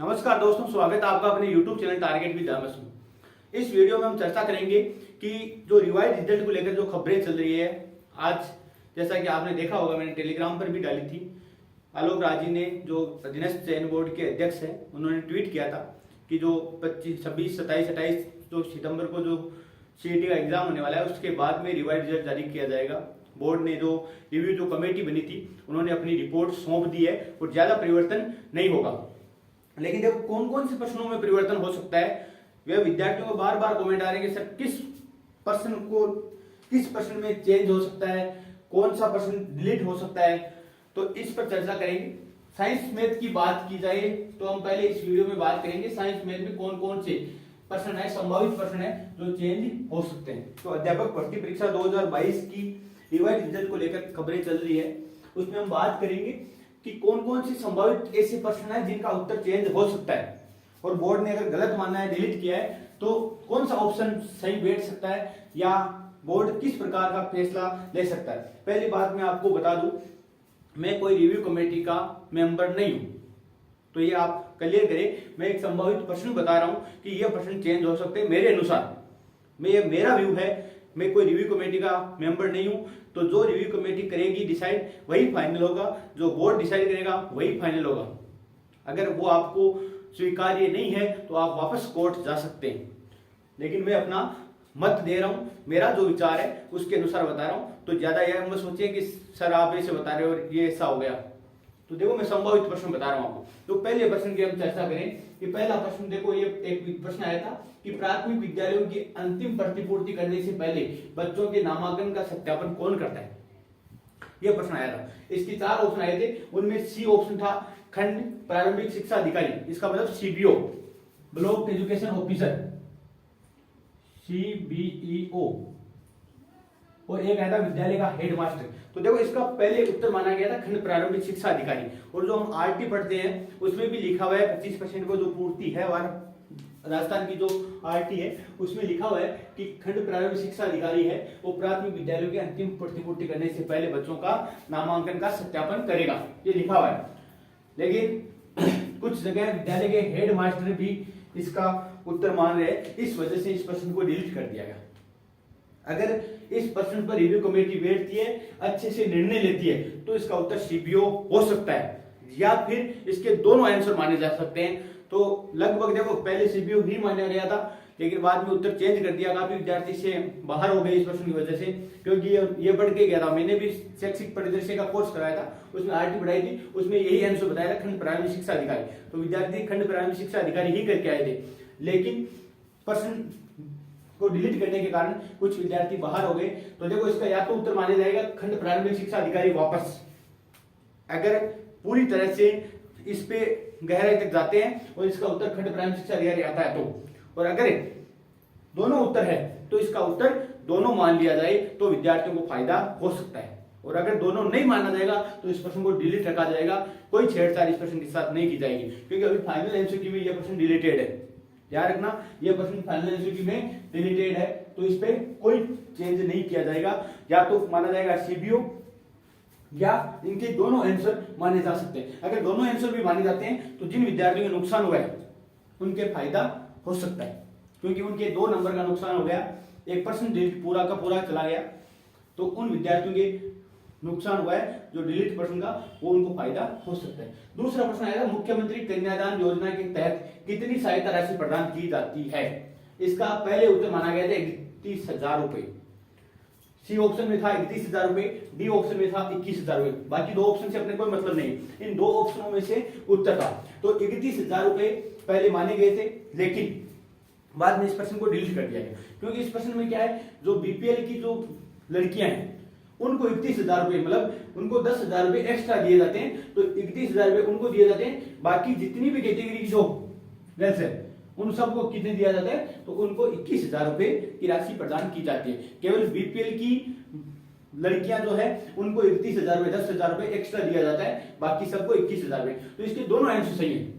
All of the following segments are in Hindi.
नमस्कार दोस्तों, स्वागत है आपका अपने YouTube channel target with MS में। इस वीडियो में हम चर्चा करेंगे कि जो रिवाइज रिजल्ट को लेकर जो खबरें चल रही है आज, जैसा कि आपने देखा होगा, मैंने टेलीग्राम पर भी डाली थी। आलोक राज जी ने, जो अधीनस्थ चयन बोर्ड के अध्यक्ष हैं, उन्होंने ट्वीट किया था कि जो 25, 26, 27, 28 जो सितंबर को जो CET का एग्जाम होने वाला है, उसके बाद में रिवाइज रिजल्ट जारी किया जाएगा। बोर्ड ने जो रिव्यू जो कमेटी बनी थी, उन्होंने अपनी रिपोर्ट सौंप दी है और ज्यादा परिवर्तन नहीं होगा। लेकिन देखो कौन कौन से प्रश्नों में परिवर्तन हो सकता है। वह विद्यार्थियों को बार बार कमेंट आ रहे हैं कि सर किस प्रश्न में चेंज हो सकता है, कौन सा प्रश्न डिलीट हो सकता है, तो इस पर चर्चा करेंगे। साइंस मैथ की बात की जाए तो हम पहले इस वीडियो में बात करेंगे साइंस मैथ में कौन कौन से प्रश्न है, संभावित प्रश्न है जो चेंज हो सकते हैं। तो अध्यापक भर्ती परीक्षा 2022 की रिवाइज रिजल्ट को लेकर खबरें चल रही है, उसमें हम बात करेंगे कि कौन कौन सी संभावित ऐसे प्रश्न है जिनका उत्तर चेंज हो सकता है, और बोर्ड ने अगर गलत माना है, डिलीट किया है, तो कौन सा ऑप्शन सही बैठ सकता है या बोर्ड किस प्रकार का फैसला ले सकता है। पहली बात मैं आपको बता दूं, मैं कोई रिव्यू कमेटी का मेंबर नहीं हूं, तो ये आप क्लियर करें। मैं एक संभावित प्रश्न बता रहा हूं कि यह प्रश्न चेंज हो सकते हैं मेरे अनुसार। मेरा व्यू है, मैं कोई रिव्यू कमेटी का मेंबर नहीं हूं, तो जो रिव्यू कमेटी करेगी डिसाइड वही फाइनल होगा, जो बोर्ड डिसाइड करेगा वही फाइनल होगा। अगर वो आपको स्वीकार्य नहीं है तो आप वापस कोर्ट जा सकते हैं, लेकिन मैं अपना मत दे रहा हूं, मेरा जो विचार है उसके अनुसार बता रहा हूं। तो ज्यादा यह मत सोचिए कि सर आप ऐसे बता रहे हो और ये ऐसा हो गया। तो देखो मैं संभावित प्रश्न बता रहा हूं आपको। तो पहले प्रश्न की हम चर्चा करें कि पहला प्रश्न देखो, ये एक प्रश्न आया था कि प्राथमिक विद्यालयों की अंतिम प्रतिपूर्ति करने से पहले बच्चों के नामांकन का सत्यापन कौन करता है, यह प्रश्न आया था। इसके 4 ऑप्शन आए थे, उनमें सी ऑप्शन था खंड प्रारंभिक शिक्षा अधिकारी, इसका मतलब CBO, block education officer, CBEO, और एक आया था विद्यालय का हेडमास्टर। तो देखो इसका पहले उत्तर माना गया था खंड प्रारंभिक शिक्षा अधिकारी, और जो हम RT पढ़ते हैं उसमें भी लिखा हुआ है 25% को जो पूर्ति है, और राजस्थान की जो RT है उसमें लिखा हुआ है कि खंड प्रारंभिक शिक्षा अधिकारी है वो प्राथमिक विद्यालयों की अंतिम प्रतिपूर्ति करने से पहले बच्चों का नामांकन का सत्यापन करेगा, ये लिखा हुआ है। लेकिन कुछ जगह विद्यालय के हेडमास्टर भी इसका उत्तर मान रहे हैं, इस वजह से इस प्रश्न को डिलीट कर दिया गया। अगर इस प्रश्न पर रिव्यू कमेटी बैठती है, अच्छे से निर्णय लेती है, तो इसका उत्तर CBO हो सकता है, या फिर इसके दोनों आंसर माने जा सकते हैं। तो लगभग देखो पहले CBO ही माना गया था, लेकिन बाद में उत्तर चेंज कर दिया। काफी विद्यार्थी से बाहर हो गए इस प्रश्न की वजह से, क्योंकि ये बढ़ के गया था। मैंने भी शैक्षिक परिदृश्य का कोर्स कराया था, उसमें RT पढ़ाई थी, उसमें यही आंसर बताया था खंड प्रारंभिक शिक्षा अधिकारी। तो विद्यार्थी खंड प्रारंभिक शिक्षा अधिकारी ही करके आए थे, लेकिन प्रश्न को डिलीट करने के कारण कुछ विद्यार्थी बाहर हो गए। तो देखो इसका या तो उत्तर माना जाएगा खंड प्रारंभिक शिक्षा अधिकारी वापस, अगर पूरी तरह से इस पे गहराई तक जाते हैं और इसका उत्तर खंड प्रारंभिक शिक्षा अधिकारी आता है तो, और अगर दोनों उत्तर है तो इसका उत्तर दोनों मान लिया जाए तो विद्यार्थियों को फायदा हो सकता है, और अगर दोनों नहीं माना जाएगा तो इस प्रश्न को डिलीट रखा जाएगा। कोई छेड़छाड़ इस प्रश्न के साथ नहीं की जाएगी, क्योंकि अभी फाइनल एमसीक्यू में यह प्रश्न डिलीटेड है। ध्यान रखना, यह प्रश्न फाइनल एमसीक्यू में डिलीटेड है, तो इस पे कोई चेंज नहीं किया जाएगा। या तो माना जाएगा CBO, या इनके दोनों आंसर माने जा सकते हैं। अगर दोनों आंसर भी माने जाते हैं तो जिन विद्यार्थियों को नुकसान हुआ है उनके फायदा हो सकता है, क्योंकि उनके 2 नंबर का नुकसान हो गया, एक प्रश्न पूरा का पूरा चला गया, तो उन विद्यार्थियों के नुकसान हुआ है जो डिलीट प्रश्न का, वो उनको फायदा हो सकता है। दूसरा प्रश्न आएगा, मुख्यमंत्री कन्यादान योजना के तहत कितनी सहायता राशि प्रदान की जाती है। इसका पहले उत्तर माना गया था 31,000 रुपए। सी ऑप्शन में था 31,000 रुपए, डी ऑप्शन में था 21,000 रुपए। बाकी 2 ऑप्शन से अपने कोई मतलब नहीं, इन 2 ऑप्शनों में से उत्तर था। तो 31,000 रुपए पहले माने गए थे, लेकिन बाद में इस प्रश्न को डिलीट कर दिया गया, क्योंकि इस प्रश्न में क्या है, जो BPL की जो लड़कियां हैं उनको 31,000 रुपए, मतलब उनको 10,000 रुपए एक्स्ट्रा दिए जाते हैं, तो 31,000 रुपए उनको दिए जाते हैं। बाकी जितनी भी कैटेगरी की जो गर्ल्स है उन सबको कितने दिया जाता है, तो उनको 21,000 रुपए की राशि प्रदान की जाती है। केवल BPL की लड़कियां जो है उनको 31,000 रुपए, 10,000 रुपए एक्स्ट्रा दिया जाता है, बाकी सबको 21,000 रुपए। तो इसके दोनों आंसर सही है।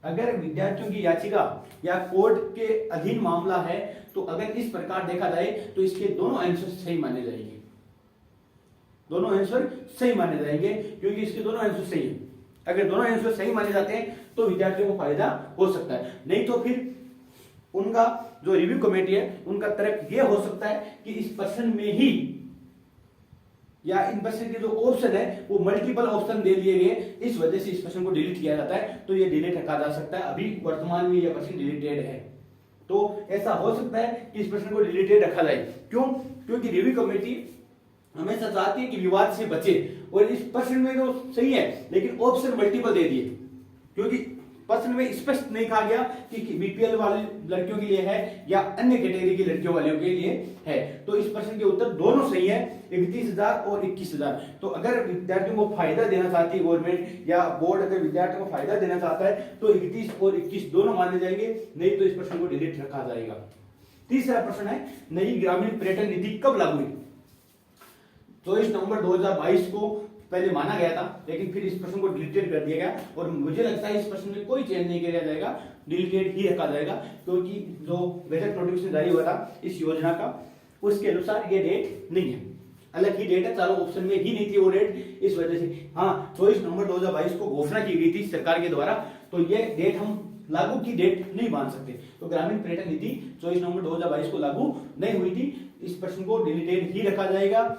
अगर विद्यार्थियों की याचिका या कोर्ट के अधीन मामला है, तो अगर इस प्रकार देखा जाए तो इसके दोनों आंसर सही माने जाएंगे, दोनों आंसर सही माने जाएंगे, क्योंकि इसके दोनों आंसर सही है। अगर दोनों आंसर सही माने जाते हैं तो विद्यार्थियों को फायदा हो सकता है, नहीं तो फिर उनका जो रिव्यू कमेटी है उनका तर्क ये हो सकता है कि इस प्रश्न में ही या इन प्रश्न के जो ऑप्शन है वो मल्टीपल ऑप्शन दे दिए गए, इस वजह से इस प्रश्न को डिलीट किया जाता है, तो ये डिलीट रखा जा सकता है। अभी वर्तमान में यह प्रश्न डिलीटेड है, तो ऐसा हो सकता है कि इस प्रश्न को डिलीटेड रखा जाए। क्यों? क्योंकि रिव्यू कमेटी हमेशा चाहती है कि विवाद से बचे, और इस प्रश्न में तो सही है लेकिन ऑप्शन मल्टीपल दे दिए, क्योंकि प्रश्न में स्पष्ट नहीं कहा गया कि बीपीएल वाली लड़कियों के लिए है या अन्य कैटेगरी की लड़कियों वालों के लिए है। तो इस प्रश्न के उत्तर दोनों सही है, 31,000 और 21,000। तो अगर विद्यार्थियों को फायदा देना चाहती है गवर्नमेंट या बोर्ड, अगर विद्यार्थियों को फायदा देना चाहता है तो 31 और 21 दोनों माने जाएंगे, नहीं तो इस प्रश्न को डिलीट रखा जाएगा। तीसरा प्रश्न है, नई ग्रामीण पर्यटन नीति कब लागू हुई? 24 नवंबर 2022 को पहले माना गया था, लेकिन फिर इस प्रश्न को डिलीटेड कर दिया गया, और मुझे लगता है इस प्रश्न में कोई चेंज नहीं किया जाएगा, डिलीटेड ही रखा जाएगा, क्योंकि जो बजट नोटिफिकेशन जारी हुआ था इस योजना का उसके अनुसार ये डेट नहीं है, अलग ही डेट है, चारों ऑप्शन में ही नहीं थी वो डेट, इस वजह से। हाँ, 24 नवंबर 2022 को घोषणा की गई थी सरकार के द्वारा, तो ये डेट हम लागू की डेट नहीं मान सकते। तो ग्रामीण पर्यटन नीति 24 नवंबर 2022 को लागू नहीं हुई थी, इस प्रश्न को डिलीटेड ही रखा जाएगा,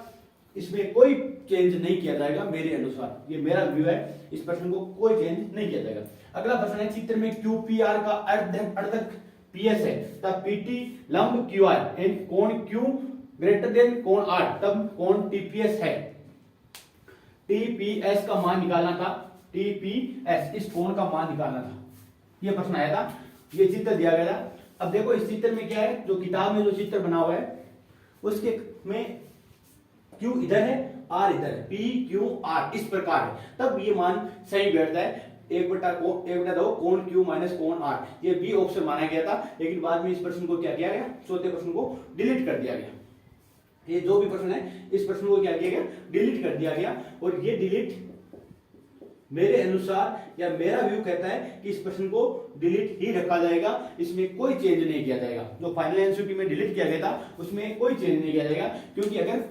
इसमें कोई चेंज नहीं किया जाएगा मेरे अनुसार, ये मेरा व्यू है, इस प्रश्न को कोई चेंज नहीं किया जाएगा। अगला प्रश्न है, चित्र में QPR का अर्धक PS है, तब PT लंब QR एंड कोण Q ग्रेटर देन कोण R, तब कोण TPS है। TPS का मान निकालना था, TPS इस कोण का मान निकालना था, ये प्रश्न आया था, ये चित्र दिया गया था। अब देखो इस चित्र में क्या है, जो किताब में जो चित्र बना हुआ है उसके में Q इधर है, R इधर है, PQR इस प्रकार है, तब ये मान सही बैठता है, 1/2 कोण Q माइनस कोण R, ये बी ऑप्शन माना गया था, लेकिन बाद में इस प्रश्न को क्या किया गया, चौथे प्रश्न को डिलीट कर दिया गया। ये जो भी प्रश्न है इस प्रश्न को क्या किया गया, डिलीट कर दिया गया, और ये डिलीट मेरे अनुसार या मेरा व्यू कहता है कि इस प्रश्न को डिलीट ही रखा जाएगा, इसमें कोई चेंज नहीं किया जाएगा। जो फाइनल एनसीक्यू में डिलीट किया गया था उसमें कोई चेंज नहीं किया जाएगा, क्योंकि अगर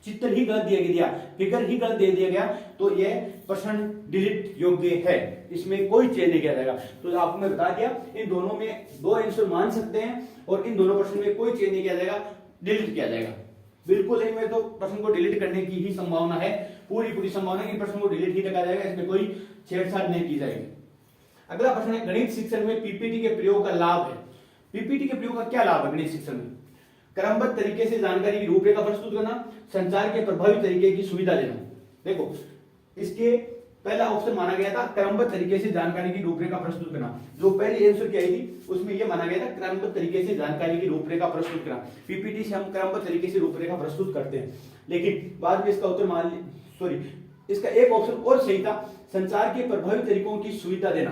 चित्र ही गलत दिया गया, फिगर ही गलत दे दिया गया, तो यह प्रश्न डिलीट योग्य है, इसमें कोई चेंज नहीं किया जाएगा। तो आपको मैं बता दिया, इन दोनों में दो आंसर मान सकते हैं, और इन दोनों प्रश्न में कोई चेंज नहीं किया जाएगा, डिलीट किया जाएगा। बिल्कुल नहीं, मैं तो प्रश्न को डिलीट करने की ही संभावना है, पूरी संभावना है कि प्रश्न को डिलीट ही रखा जाएगा, इसमें कोई छेड़छाड़ नहीं की जाएगी। अगला प्रश्न है, गणित शिक्षण में पीपीटी के प्रयोग का लाभ है। पीपीटी के प्रयोग का क्या लाभ है गणित शिक्षण में? क्रमबद्ध तरीके से जानकारी की रूपरेखा प्रस्तुत करना, संचार के प्रभावी तरीके की सुविधा देना। देखो इसके पहला ऑप्शन माना गया था क्रमबद्ध तरीके से जानकारी की रूपरेखा प्रस्तुत करना, जो पहली आंसर की आई थी उसमें यह माना गया था क्रमबद्ध तरीके से जानकारी की रूपरेखा प्रस्तुत करना। पीपीटी से हम क्रमबद्ध तरीके से रूपरेखा प्रस्तुत करते हैं, लेकिन बाद में इसका उत्तर इसका एक ऑप्शन और सही था, संचार के प्रभावी तरीकों की सुविधा देना।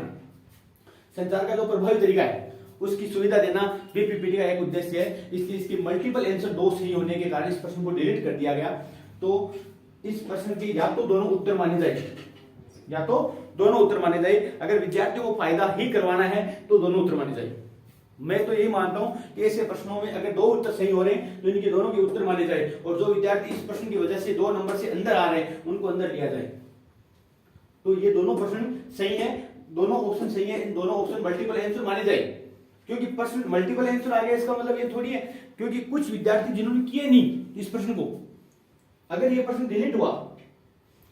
संचार का जो प्रभावी तरीका है उसकी सुविधा देना भी पीपीटी का एक उद्देश्य है, इसलिए इसकी मल्टीपल आंसर दो सही होने के कारण इस प्रश्न को डिलीट कर दिया गया। तो इस प्रश्न के या तो दोनों उत्तर माने जाए, अगर विद्यार्थियों को फायदा ही करवाना है तो दोनों उत्तर माने जाए। मैं तो यही मानता हूं कि ऐसे प्रश्नों में अगर दो उत्तर सही हो रहे हैं तो इनके दोनों के उत्तर माने जाए, और जो विद्यार्थी इस प्रश्न की वजह से 2 नंबर से अंदर आ रहे हैं उनको अंदर लिया जाए। तो ये दोनों प्रश्न सही है, दोनों ऑप्शन सही है, इन दोनों ऑप्शन मल्टीपल आंसर माने जाए, क्योंकि प्रश्न मल्टीपल आंसर आ गया इसका मतलब ये थोड़ी है, क्योंकि कुछ विद्यार्थी जिन्होंने किए नहीं इस प्रश्न को, अगर ये प्रश्न डिलीट हुआ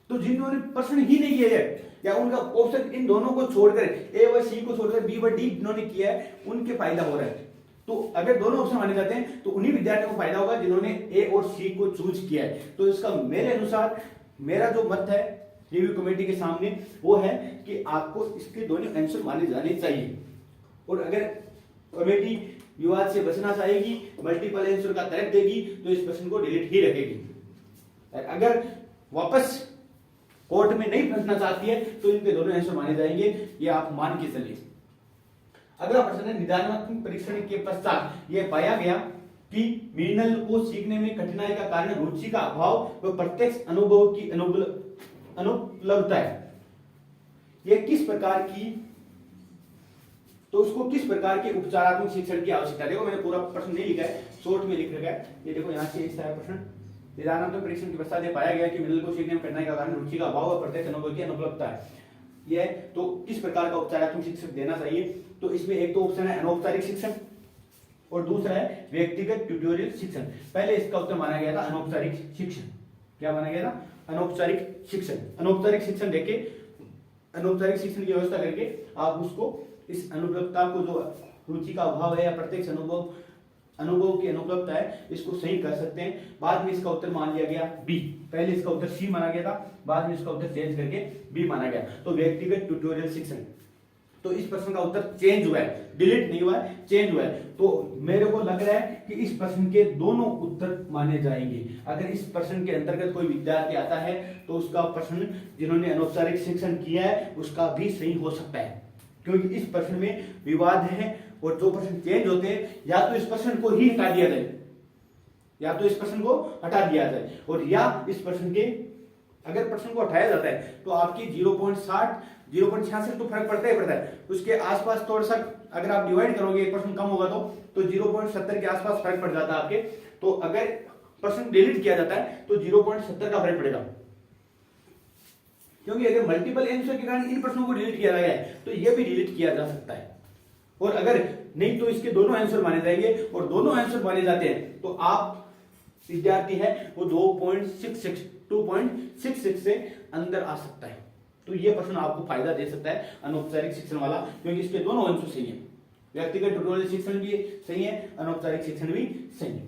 तो जिन्होंने प्रश्न ही नहीं किया है या उनका ऑप्शन इन दोनों को छोड़कर ए व सी को छोड़कर बी व डी जिन्होंने किया है उनके फायदा हो रहा है। तो अगर दोनों ऑप्शन माने जाते हैं तो उन्हीं विद्यार्थियों को फायदा होगा जिन्होंने ए और सी को चूज किया है। तो इसका मेरे अनुसार मेरा जो मत है रिव्यू कमेटी के सामने वो है कि आपको इसके दोनों आंसर माने जाने चाहिए, और अगर कमेटी विवाद से बचना चाहेगी, मल्टीपल आंसर का तर्क देगी, तो इस प्रश्न को डिलीट ही रखेगी। अगर वापस कोर्ट में नहीं फंसना चाहती है तो इनके दोनों आंसर माने जाएंगे, ये आप मान के चलिए। अगला प्रश्न है, निदानात्मक परीक्षण के पश्चात यह पाया गया कि मीनल को सीखने में कठिनाई का कारण रुचि का अभाव व प्रत्यक्ष अनुभव की अनुपलब्धता है। यह किस प्रकार की, तो उसको किस प्रकार के उपचारात्मक शिक्षण की आवश्यकता है। देखो मैंने पूरा प्रश्न नहीं लिखा है, शॉर्ट में लिख रखा है, ये देखो यहाँ से इस तरह प्रश्न, निदानात्मक परीक्षण के पश्चात यह पाया गया कि मिनल को सीखने में कठिनाई का कारण रुचि का अभाव और प्रत्यक्ष अनुभव की अनुपलब्धता है। ये है। तो किस प्रकार का उपचारात्मक शिक्षण देना चाहिए? तो इसमें एक तो ऑप्शन है अनौपचारिक शिक्षण और दूसरा है व्यक्तिगत ट्यूटोरियल शिक्षण। पहले इसका उत्तर माना गया था अनौपचारिक शिक्षण। क्या माना गया था? अनौपचारिक शिक्षण। अनौपचारिक शिक्षण देके अनौपचारिक शिक्षण की व्यवस्था करके आप उसको इस अनुपलब्धता को, जो रुचि का अभाव है या प्रत्यक्ष अनुभव की अनुपलब्धता है, इसको सही कर सकते हैं। बाद में इसका उत्तर मान लिया गया बी। पहले इसका उत्तर सी माना गया था, बाद में इसका उत्तर चेंज करके बी माना गया। तो व्यक्तिगत ट्यूटोरियल शिक्षण, तो इस प्रश्न का उत्तर चेंज हुआ है, डिलीट नहीं हुआ है, चेंज हुआ है। तो मेरे को लग रहा है कि इस प्रश्न के दोनों उत्तर माने जाएंगे। अगर इस प्रश्न के अंतर्गत कोई विद्यार्थी आता है तो उसका प्रश्न जिन्होंने अनौपचारिक शिक्षण किया है उसका भी सही हो सकता है, क्योंकि इस प्रश्न में विवाद है और जो प्रश्न चेंज होते हैं या तो इस प्रश्न को ही हटा दिया जाए, या तो इस प्रश्न को हटा दिया जाए, और या इस प्रश्न के अगर प्रश्न को हटाया जाता है तो आपकी 0.60 0.66 तो फर्क पड़ता ही पड़ता है। उसके आसपास थोड़ा सा अगर आप डिवाइड करोगे, एक प्रश्न कम होगा तो 0.70 के आसपास फर्क पड़ जाता है आपके। तो अगर प्रश्न डिलीट किया जाता है तो 0.70 का फर्क पड़ेगा, क्योंकि अगर मल्टीपल आंसर के कारण इन प्रश्नों को डिलीट किया गया है तो यह भी डिलीट किया जा सकता है। और अगर नहीं तो इसके दोनों आंसर माने जाएंगे, और दोनों आंसर माने जाते हैं तो आप विद्यार्थी है वो 2.66 से अंदर आ सकता है। तो ये प्रश्न आपको फायदा दे सकता है अनौपचारिक शिक्षण वाला, क्योंकि इसके दोनों आंसर सही है। व्यक्तिगत ट्यूटोरियल शिक्षण भी सही है, अनौपचारिक शिक्षण भी सही है।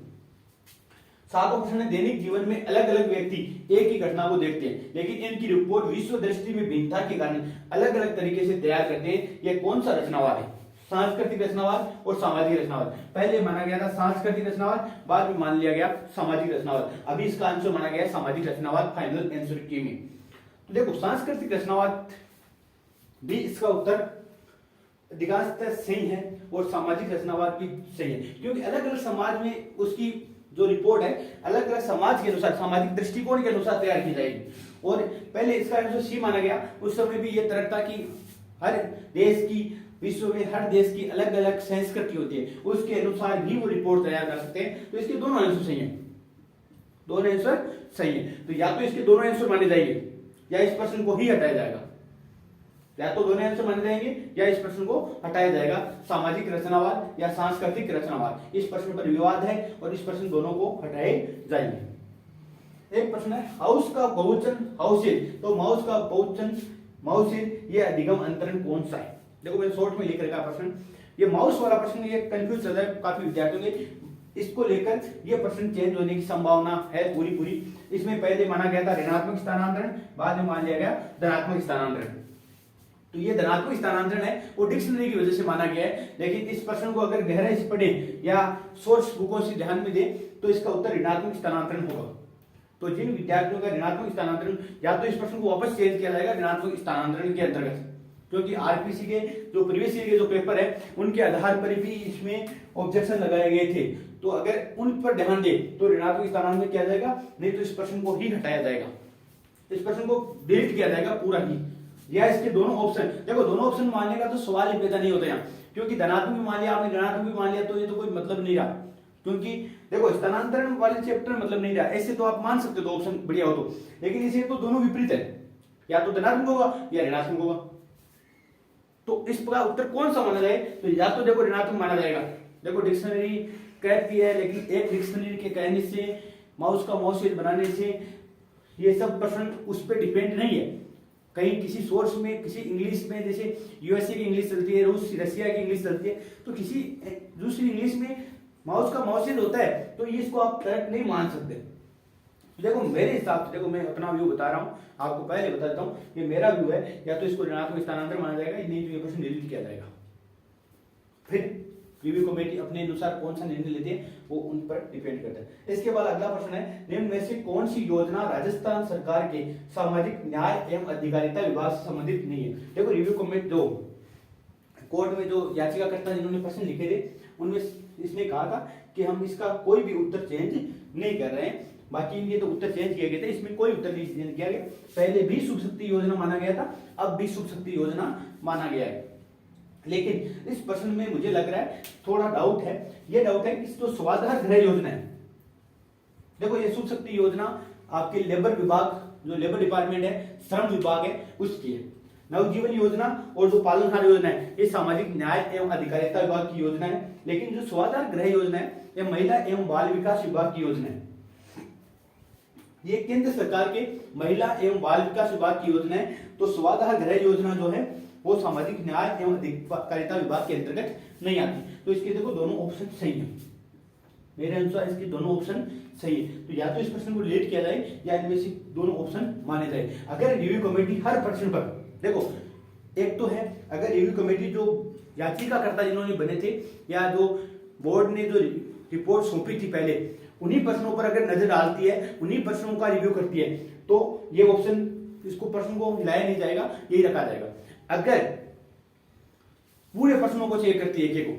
सातवां प्रश्न है, दैनिक जीवन में अलग अलग व्यक्ति एक ही घटना को देखते हैं, लेकिन इनकी रिपोर्ट विश्व दृष्टि में भिन्नता के कारण अलग अलग तरीके से तैयार करते हैं। यह कौन सा रचनावाद है? सांस्कृतिक रचनावाद और सामाजिक रचनावाद। पहले माना गया था सांस्कृतिक रचनावाद, बाद में मान लिया गया सामाजिक रचनावाद। अभी इसका आंसर माना गया सामाजिक रचनावाद फाइनल आंसर की में। तो देखो सांस्कृतिक रचनावाद भी इसका उत्तर अधिकांशतः सही है और सामाजिक रचनावाद भी सही है, क्योंकि अलग अलग समाज में उसकी जो रिपोर्ट है अलग अलग समाज के अनुसार, सामाजिक दृष्टिकोण के अनुसार तैयार की जाएगी। और पहले इसका आंसर सी माना गया। उस समय भी ये तरह था कि हर देश की, विश्व में हर देश की अलग अलग संस्कृति होती है, उसके अनुसार भी वो रिपोर्ट तैयार कर सकते हैं। तो इसके दोनों आंसर सही है, दोनों आंसर सही है। तो या तो इसके दोनों आंसर माने जाएंगे या इस प्रश्न को ही हटाया जाएगा, या तो दोनों आंसर माने जाएंगे या इस प्रश्न को हटाया जाएगा। सामाजिक रचनावाद या सांस्कृतिक रचनावाद, इस प्रश्न पर विवाद है और इस प्रश्न दोनों को हटाए जाएंगे। एक प्रश्न है, हाउस का बहुवचन हाउसेज, तो माउस का बहुवचन माउसेज, ये अधिगम अंतरण कौन सा है? देखो मैंने शॉर्ट में लिख रखा प्रश्न, ये माउस वाला प्रश्न ये कंफ्यूज चल रहा है काफी विद्यार्थियों के, इसको लेकर ये प्रश्न चेंज होने की संभावना है पूरी। इसमें पहले माना गया था ऋणात्मक स्थानांतरण, बाद में मान लिया गया धनात्मक स्थानांतरण। तो ये धनात्मक स्थानांतरण है वो डिक्शनरी की वजह से माना गया है, लेकिन इस प्रश्न को अगर गहराई से पढ़े या सोर्स बुकों से ध्यान में दे तो इसका उत्तर ऋणात्मक स्थानांतरण होगा। तो जिन विद्यार्थियों का ऋणात्मक स्थानांतरण, या तो इस प्रश्न को वापस चेंज किया जाएगा ऋणात्मक स्थानांतरण के अंतर्गत, क्योंकि आरपीसी के जो प्रीवियस ईयर के जो पेपर है उनके आधार पर भी इसमें ऑब्जेक्शन लगाए गए थे। तो अगर उन पर ध्यान दे तो ऋणात्मक स्थानांतरण किया जाएगा, नहीं तो इस प्रश्न को ही हटाया जाएगा, इस प्रश्न को डिलीट किया जाएगा पूरा ही। या इसके दोनों ऑप्शन, देखो दोनों ऑप्शन मानने का तो सवाल ही पैदा नहीं होता यहाँ, क्योंकि धनात्मक भी मान लिया आपने, ऋणात्मक भी मान लिया, तो ये तो कोई मतलब नहीं रहा। क्योंकि देखो स्थानांतरण वाले चैप्टर मतलब नहीं रहा, ऐसे तो आप मान सकते हो ऑप्शन बढ़िया हो तो, लेकिन इसे तो दोनों विपरीत है, या तो धनात्मक होगा या ऋणात्मक होगा। तो इसका उत्तर कौन सा माना जाए? तो या तो देखो ऋणात्मक माना जाएगा। देखो डिक्शनरी कहती है, लेकिन एक डिक्शनरी के कहने से, माउस का माउसेज बनाने से ये सब प्रश्न उस पर डिपेंड नहीं है। कहीं किसी सोर्स में, किसी इंग्लिश में, जैसे यूएसए की इंग्लिश चलती है, रशिया की इंग्लिश चलती है, तो किसी दूसरी इंग्लिश में माउस का माउसेज होता है, तो ये इसको आप करेक्ट नहीं मान सकते। देखो मेरे हिसाब से, देखो मैं अपना व्यू बता रहा हूँ, आपको पहले बता देता हूँ, ये मेरा व्यू है, या तो इसको ऋणात्मक स्थानांतरण माना जाएगा, नहीं तो ये प्रश्न डिलीट किया जाएगा। फिर रिव्यू कमेटी अपने अनुसार कौन सा निर्णय लेते हैं वो उन पर डिपेंड करता है। इसके बाद अगला प्रश्न है, निम्न में से कौन सी योजना राजस्थान सरकार के सामाजिक न्याय एवं अधिकारिता विभाग से संबंधित नहीं है? देखो रिव्यू कमेटी जो कोर्ट में जो याचिकाकर्ता जिन्होंने प्रश्न लिखे थे उनमें इसने कहा था कि हम इसका कोई भी उत्तर चेंज नहीं कर रहे हैं, बाकी इनके तो उत्तर चेंज किए गए थे, इसमें कोई उत्तर नहीं चेंज किया गया। पहले भी शुभ शक्ति योजना माना गया था, अब भी शुभ शक्ति योजना माना गया है। लेकिन इस प्रश्न में मुझे लग रहा है थोड़ा डाउट है, ये डाउट है कि जो स्वाधार गृह योजना है, देखो ये शुभ शक्ति योजना आपके लेबर विभाग, जो लेबर डिपार्टमेंट है, श्रम विभाग है, उसकी है। नवजीवन योजना और जो पालनहार योजना है ये सामाजिक न्याय एवं अधिकारिता विभाग की योजना है, लेकिन जो स्वाधार गृह योजना है ये महिला एवं बाल विकास विभाग की योजना है। ये केंद्र सरकार के महिला एवं बाल विकास विभाग की योजना है। तो स्वाधार गृह योजना जो है वो सामाजिक न्याय एवं अधिकारिता विभाग के अंतर्गत नहीं आती। तो इसके देखो दोनों ऑप्शन सही है, मेरे अनुसार इसके दोनों ऑप्शन सही है। तो या तो इस प्रश्न को डिलीट किया जाए या इनमें से दोनों ऑप्शन माने जाए। अगर रिव्यू कमेटी हर प्रश्न पर, देखो एक तो है अगर रिव्यू कमेटी जो याचिकाकर्ता जिन्होंने बने थे या जो बोर्ड ने जो रिपोर्ट सौंपी थी पहले, उन्हीं प्रश्नों पर अगर नजर डालती है, उन्हीं प्रश्नों का रिव्यू करती है, तो ये ऑप्शन, इसको प्रश्न को हिलाया नहीं जाएगा, यही रखा जाएगा। अगर पूरे प्रश्नों को चेक करती है एक एक को,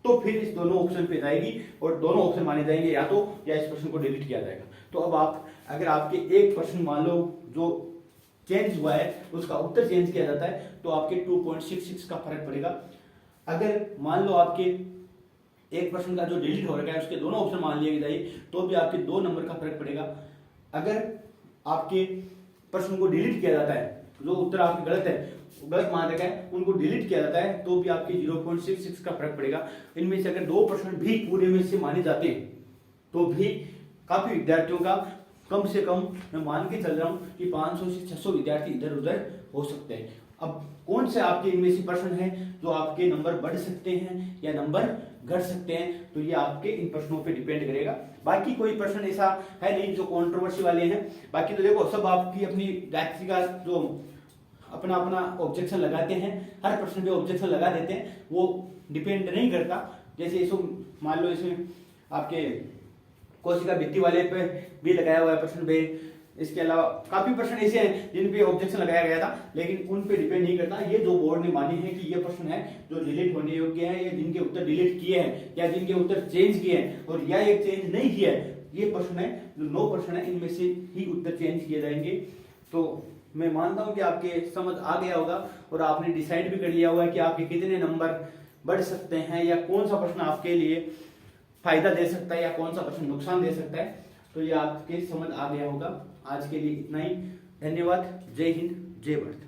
तो फिर इस दोनों ऑप्शन पे जाएगी और दोनों ऑप्शन माने जाएंगे या तो, या इस प्रश्न को डिलीट किया जाएगा। तो अब आप अगर आपके एक प्रश्न मान लो जो चेंज हुआ है उसका उत्तर चेंज किया जाता है तो आपके 2.66 का फर्क पड़ेगा। अगर मान लो आपके एक प्रश्न का जो डिलीट हो रखा है उसके दोनों ऑप्शन मान लिए जाए तो भी आपके 2 नंबर का फर्क पड़ेगा। अगर आपके प्रश्न को डिलीट किया जाता है, जो उत्तर आपके गलत है, गलत मान रखा है, उनको डिलीट किया जाता है तो भी आपके 0.66 का फर्क पड़ेगा। इनमें से अगर 2 प्रश्न भी पूरे में से माने जाते हैं तो भी काफी विद्यार्थियों का, कम से कम मैं मान के चल रहा हूं कि 500 से 600 विद्यार्थी इधर उधर हो सकते हैं। अब कौन से आपके इनमें से प्रश्न हैं जो आपके नंबर बढ़ सकते हैं या नंबर घट सकते हैं, तो ये आपके इन प्रश्नों पे डिपेंड करेगा। बाकी कोई प्रश्न ऐसा है नहीं जो कंट्रोवर्सी वाले हैं। बाकी तो देखो सब आपकी अपनी व्यक्ति का जो अपना अपना ऑब्जेक्शन लगाते हैं, हर प्रश्न पे ऑब्जेक्शन लगा देते हैं, वो डिपेंड नहीं करता। जैसे इसको मान लो इसमें आपके कोशिका भित्ति वाले पे भी लगाया हुआ है प्रश्न पे, इसके अलावा काफी प्रश्न ऐसे हैं जिन पे ऑब्जेक्शन लगाया गया था लेकिन उन पे डिपेंड नहीं करता। ये जो बोर्ड ने मानी है कि ये प्रश्न है जो डिलीट होने योग्य है या जिनके उत्तर डिलीट किए हैं या जिनके उत्तर चेंज किए हैं और या एक चेंज नहीं किया है, ये प्रश्न है जो 9 प्रश्न है इनमें से ही उत्तर चेंज किए जाएंगे। तो मैं मानता हूं कि आपके समझ आ गया होगा और आपने डिसाइड भी कर लिया होगा कि आपके कितने नंबर बढ़ सकते हैं या कौन सा प्रश्न आपके लिए फायदा दे सकता है या कौन सा प्रश्न नुकसान दे सकता है। तो ये आपके समझ आ गया होगा। आज के लिए इतना ही, धन्यवाद। जय हिंद, जय भारत।